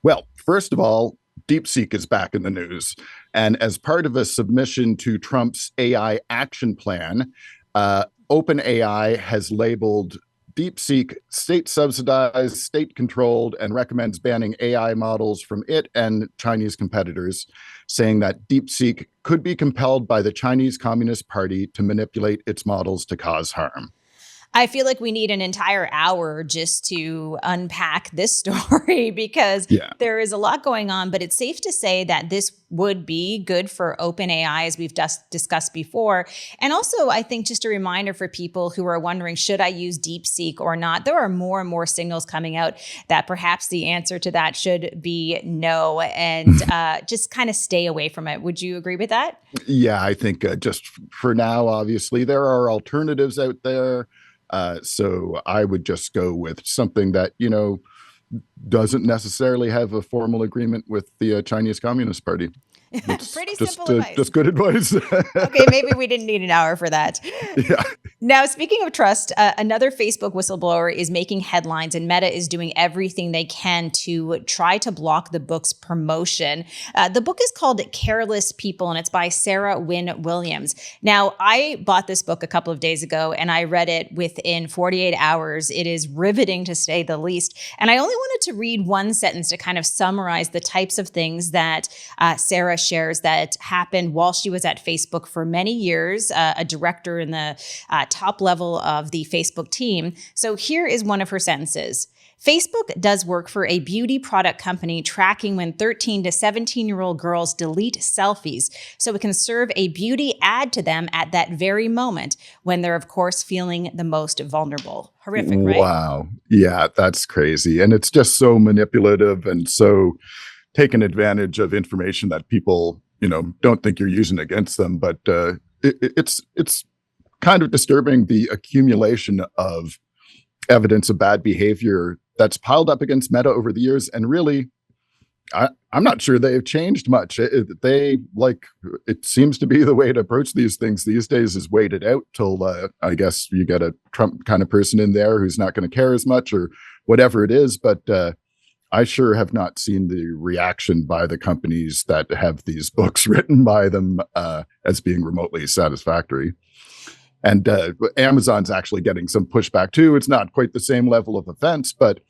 Well, first of all, DeepSeek is back in the news. And as part of a submission to Trump's AI action plan, OpenAI has labeled DeepSeek state subsidized, state controlled, and recommends banning AI models from it and Chinese competitors, saying that DeepSeek could be compelled by the Chinese Communist Party to manipulate its models to cause harm. I feel like we need an entire hour just to unpack this story because there is a lot going on, but it's safe to say that this would be good for OpenAI, as we've just discussed before. And also, I think just a reminder for people who are wondering, should I use DeepSeek or not? There are more and more signals coming out that perhaps the answer to that should be no, and just kind of stay away from it. Would you agree with that? Yeah, I think just for now, obviously, there are alternatives out there. So I would just go with something that, doesn't necessarily have a formal agreement with the Chinese Communist Party. Pretty simple advice. Just good advice. Okay, maybe we didn't need an hour for that. Yeah. Now, speaking of trust, another Facebook whistleblower is making headlines, and Meta is doing everything they can to try to block the book's promotion. The book is called Careless People, and it's by Sarah Wynne Williams. Now, I bought this book a couple of days ago, and I read it within 48 hours. It is riveting, to say the least. And I only wanted to read one sentence to kind of summarize the types of things that Sarah shares that happened while she was at Facebook for many years, a director in the top level of the Facebook team. So here is one of her sentences. Facebook does work for a beauty product company tracking when 13 to 17-year-old girls delete selfies so it can serve a beauty ad to them at that very moment when they're, of course, feeling the most vulnerable. Horrific, right? Wow. Yeah, that's crazy. And it's just so manipulative and so taking advantage of information that people, don't think you're using against them. But it's kind of disturbing, the accumulation of evidence of bad behavior that's piled up against Meta over the years. And really, I'm not sure they have changed much. It seems to be the way to approach these things these days is wait it out till I guess you get a Trump kind of person in there who's not going to care as much or whatever it is. But I sure have not seen the reaction by the companies that have these books written by them as being remotely satisfactory. And Amazon's actually getting some pushback too. It's not quite the same level of offense, but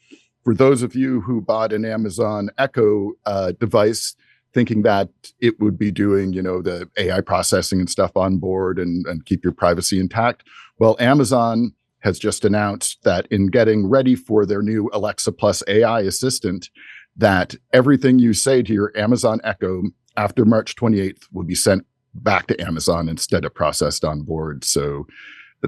for those of you who bought an Amazon Echo device thinking that it would be doing, the AI processing and stuff on board and keep your privacy intact, well, Amazon has just announced that in getting ready for their new Alexa Plus AI assistant, that everything you say to your Amazon Echo after March 28th will be sent back to Amazon instead of processed on board. So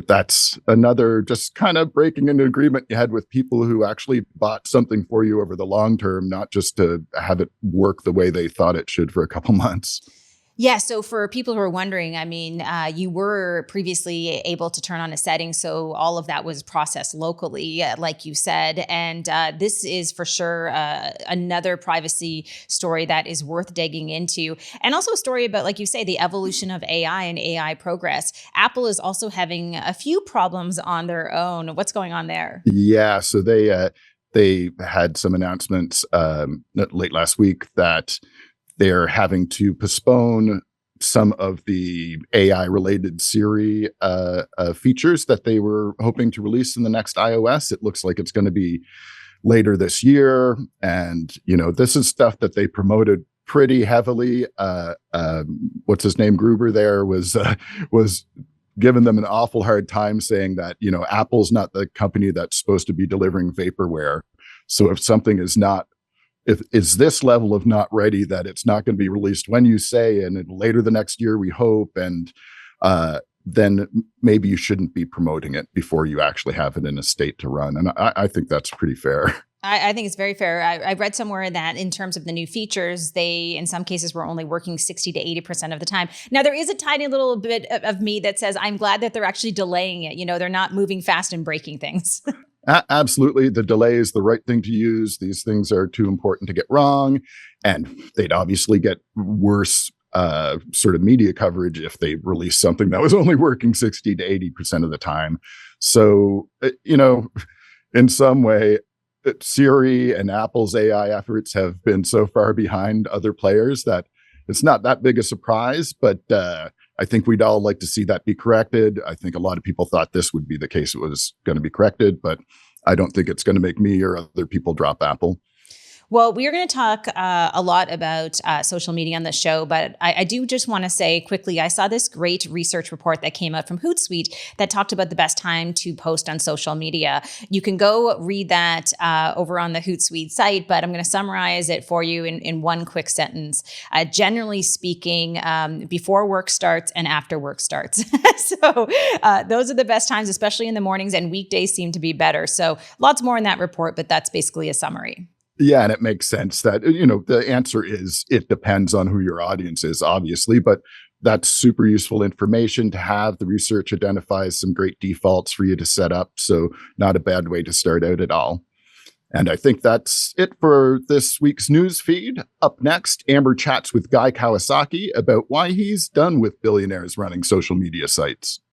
that's another just kind of breaking an agreement you had with people who actually bought something for you over the long term, not just to have it work the way they thought it should for a couple months. Yeah. So for people who are wondering, you were previously able to turn on a setting. So all of that was processed locally, like you said. And this is for sure another privacy story that is worth digging into. And also a story about, like you say, the evolution of AI and AI progress. Apple is also having a few problems on their own. What's going on there? Yeah. So they had some announcements late last week that they're having to postpone some of the AI-related Siri features that they were hoping to release in the next iOS. It looks like it's going to be later this year. And, this is stuff that they promoted pretty heavily. What's his name? Gruber there was giving them an awful hard time saying that, Apple's not the company that's supposed to be delivering vaporware. So if something is not is this level of not ready, that it's not going to be released when you say, and later the next year, we hope. And then maybe you shouldn't be promoting it before you actually have it in a state to run. And I think that's pretty fair. I think it's very fair. I read somewhere that in terms of the new features, they, in some cases, were only working 60 to 80% of the time. Now, there is a tiny little bit of me that says, I'm glad that they're actually delaying it. They're not moving fast and breaking things. Absolutely. The delay is the right thing to use. These things are too important to get wrong. And they'd obviously get worse sort of media coverage if they released something that was only working 60 to 80% of the time. So, in some way, Siri and Apple's AI efforts have been so far behind other players that it's not that big a surprise, but I think we'd all like to see that be corrected. I think a lot of people thought this would be the case. It was going to be corrected, but I don't think it's going to make me or other people drop Apple. Well, we are going to talk a lot about social media on the show, but I do just want to say quickly, I saw this great research report that came out from Hootsuite that talked about the best time to post on social media. You can go read that over on the Hootsuite site, but I'm going to summarize it for you in one quick sentence. Generally speaking, before work starts and after work starts. So those are the best times, especially in the mornings, and weekdays seem to be better. So lots more in that report, but that's basically a summary. Yeah, and it makes sense that, the answer is it depends on who your audience is, obviously, but that's super useful information to have. The research identifies some great defaults for you to set up, so not a bad way to start out at all. And I think that's it for this week's news feed. Up next, Amber chats with Guy Kawasaki about why he's done with billionaires running social media sites.